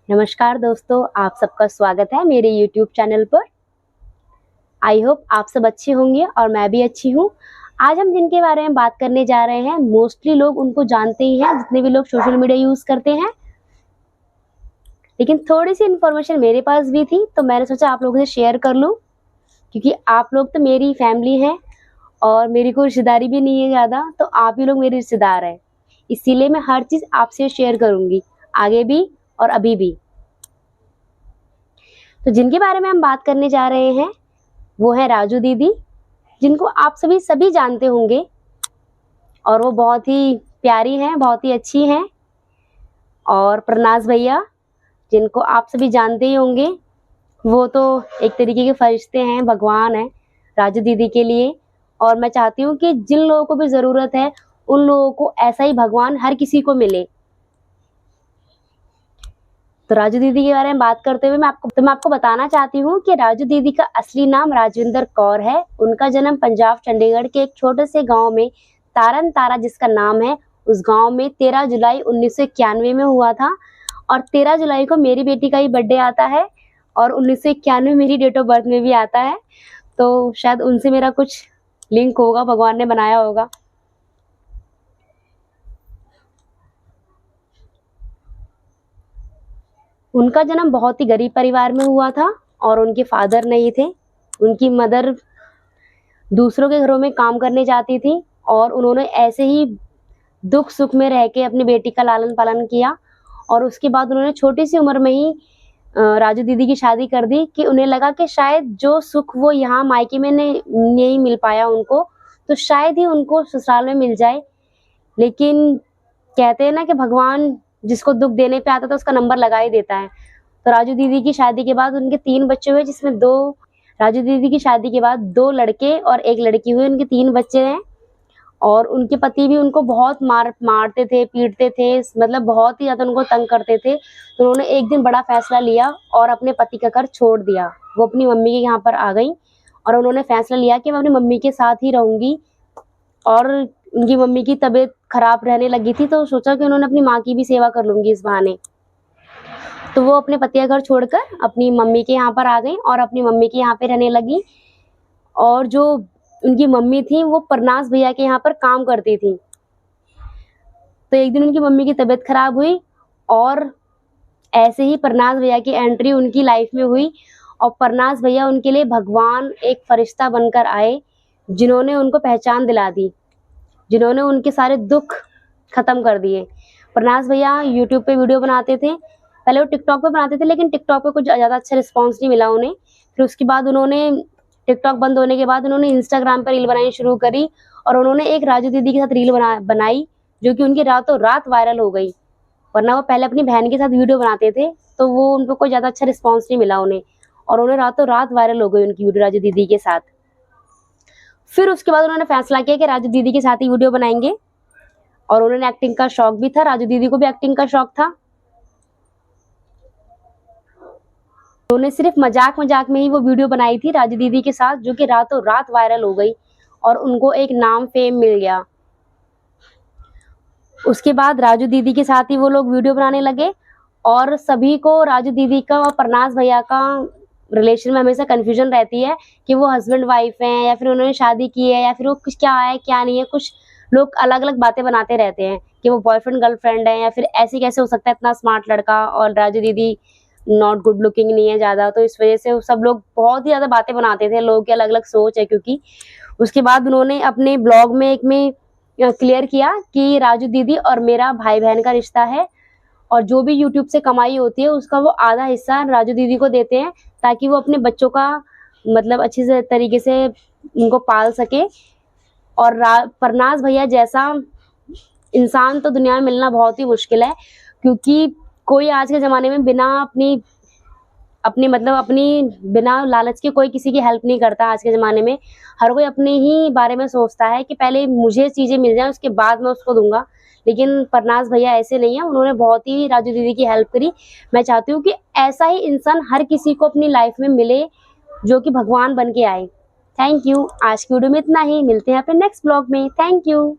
नमस्कार दोस्तों, आप सबका स्वागत है मेरे यूट्यूब चैनल पर। आई होप आप सब अच्छे होंगे और मैं भी अच्छी हूँ। आज हम जिनके बारे में बात करने जा रहे हैं, मोस्टली लोग उनको जानते ही हैं, जितने भी लोग सोशल मीडिया यूज़ करते हैं। लेकिन थोड़ी सी इन्फॉर्मेशन मेरे पास भी थी, तो मैंने सोचा आप लोगों से शेयर कर लूँ, क्योंकि आप लोग तो मेरी फैमिली हैं और मेरी कोई रिश्तेदारी भी नहीं है ज़्यादा, तो आप ही लोग मेरे रिश्तेदार हैं। इसीलिए मैं हर चीज़ आपसे शेयर करूँगी, आगे भी और अभी भी। तो जिनके बारे में हम बात करने जा रहे हैं वो है राजू दीदी, जिनको आप सभी जानते होंगे और वो बहुत ही प्यारी हैं, बहुत ही अच्छी हैं। और प्रनाज भैया, जिनको आप सभी जानते ही होंगे, वो तो एक तरीके के फरिश्ते हैं, भगवान हैं राजू दीदी के लिए। और मैं चाहती हूँ कि जिन लोगों को भी ज़रूरत है, उन लोगों को ऐसा ही भगवान हर किसी को मिले। तो राजू दीदी के बारे में बात करते हुए मैं आपको बताना चाहती हूँ कि राजू दीदी का असली नाम राजविंदर कौर है। उनका जन्म पंजाब चंडीगढ़ के एक छोटे से गांव में तारन तारा जिसका नाम है, उस गांव में 13 जुलाई 1991 में हुआ था। और 13 जुलाई को मेरी बेटी का ही बर्थडे आता है और 1991 मेरी डेट ऑफ बर्थ में भी आता है। तो शायद उनसे मेरा कुछ लिंक होगा, भगवान ने बनाया होगा। उनका जन्म बहुत ही गरीब परिवार में हुआ था और उनके फादर नहीं थे। उनकी मदर दूसरों के घरों में काम करने जाती थी और उन्होंने ऐसे ही दुख सुख में रह के अपनी बेटी का लालन पालन किया। और उसके बाद उन्होंने छोटी सी उम्र में ही राजू दीदी की शादी कर दी कि उन्हें लगा कि शायद जो सुख वो यहाँ मायके में नहीं मिल पाया उनको, तो शायद ही उनको ससुराल में मिल जाए। लेकिन कहते हैं ना कि भगवान जिसको दुख देने पे आता है तो उसका नंबर लगा ही देता है। तो राजू दीदी की शादी के बाद उनके 3 बच्चे हुए, जिसमें राजू दीदी की शादी के बाद 2 लड़के और 1 लड़की हुई। उनके 3 बच्चे हैं और उनके पति भी उनको बहुत मारते थे, पीटते थे, मतलब बहुत ही ज़्यादा उनको तंग करते थे। तो उन्होंने एक दिन बड़ा फैसला लिया और अपने पति का घर छोड़ दिया। वो अपनी मम्मी के यहाँ पर आ गई और उन्होंने फैसला लिया कि मैं अपनी मम्मी के साथ ही रहूँगी। और उनकी मम्मी की तबीयत खराब रहने लगी थी, तो सोचा कि उन्होंने अपनी माँ की भी सेवा कर लूँगी इस बहाने। तो वो अपने पति का घर छोड़कर अपनी मम्मी के यहाँ पर आ गई और अपनी मम्मी के यहाँ पे रहने लगी। और जो उनकी मम्मी थी वो प्रनाज भैया के यहाँ पर काम करती थी। तो एक दिन उनकी मम्मी की तबीयत खराब हुई और ऐसे ही प्रनाज भैया की एंट्री उनकी लाइफ में हुई। और प्रनाज भैया उनके लिए भगवान, एक फरिश्ता बनकर आए, जिन्होंने उनको पहचान दिला दी, जिन्होंने उनके सारे दुख खत्म कर दिए। प्रनाज भैया यूट्यूब पे वीडियो बनाते थे, पहले वो टिकटॉक पे बनाते थे, लेकिन टिकटॉक पे कुछ ज़्यादा अच्छा रिस्पॉन्स नहीं मिला उन्हें। फिर उसके बाद उन्होंने टिकटॉक बंद होने के बाद उन्होंने इंस्टाग्राम पर रील बनानी शुरू करी और उन्होंने एक राजू दीदी के साथ रील बनाई, जो कि उनकी रातों रात वायरल हो गई। वरना वो पहले अपनी बहन के साथ वीडियो बनाते थे, तो वो उनको कोई ज़्यादा अच्छा रिस्पॉन्स नहीं मिला उन्हें, और उन्हें रातों रात वायरल हो गई उनकी वीडियो राजू दीदी के साथ। फिर उसके बाद उन्होंने फैसला किया कि राजू दीदी के साथ ही वीडियो बनाएंगे। और उन्होंने एक्टिंग का शौक भी था, राजू दीदी को भी एक्टिंग का शौक था। उन्होंने सिर्फ मजाक मजाक में ही वो वीडियो बनाई थी राजू दीदी के साथ, जो कि रातों रात वायरल हो गई और उनको एक नाम फेम मिल गया। उसके बाद राजू दीदी के साथ ही वो लोग वीडियो बनाने लगे और सभी को राजू दीदी का और प्रनाज भैया का रिलेशन में हमेशा कंफ्यूजन रहती है कि वो हस्बैंड वाइफ हैं या फिर उन्होंने शादी की है या फिर वो कुछ क्या है क्या नहीं है। कुछ लोग अलग अलग बातें बनाते रहते हैं कि वो बॉयफ्रेंड गर्लफ्रेंड है या फिर ऐसे कैसे हो सकता है, इतना स्मार्ट लड़का और राजू दीदी नॉट गुड लुकिंग नहीं है ज़्यादा। तो इस वजह से सब लोग बहुत ही ज़्यादा बातें बनाते थे, लोगों की अलग अलग सोच है। क्योंकि उसके बाद उन्होंने अपने ब्लॉग में एक में क्लियर किया कि राजू दीदी और मेरा भाई बहन का रिश्ता है और जो भी यूट्यूब से कमाई होती है उसका वो आधा हिस्सा राजू दीदी को देते हैं, ताकि वो अपने बच्चों का मतलब अच्छी से तरीके से उनको पाल सके। और प्रनाज भैया जैसा इंसान तो दुनिया में मिलना बहुत ही मुश्किल है, क्योंकि कोई आज के ज़माने में बिना अपनी बिना लालच के कोई किसी की हेल्प नहीं करता। आज के ज़माने में हर कोई अपने ही बारे में सोचता है कि पहले मुझे चीज़ें मिल जाएं, उसके बाद मैं उसको दूंगा। लेकिन प्रनाज भैया ऐसे नहीं है, उन्होंने बहुत ही राजू दीदी की हेल्प करी। मैं चाहती हूँ कि ऐसा ही इंसान हर किसी को अपनी लाइफ में मिले, जो कि भगवान बन के आए। Thank you. आज की वीडियो में इतना ही, मिलते हैं अपने नेक्स्ट ब्लॉग में। Thank you.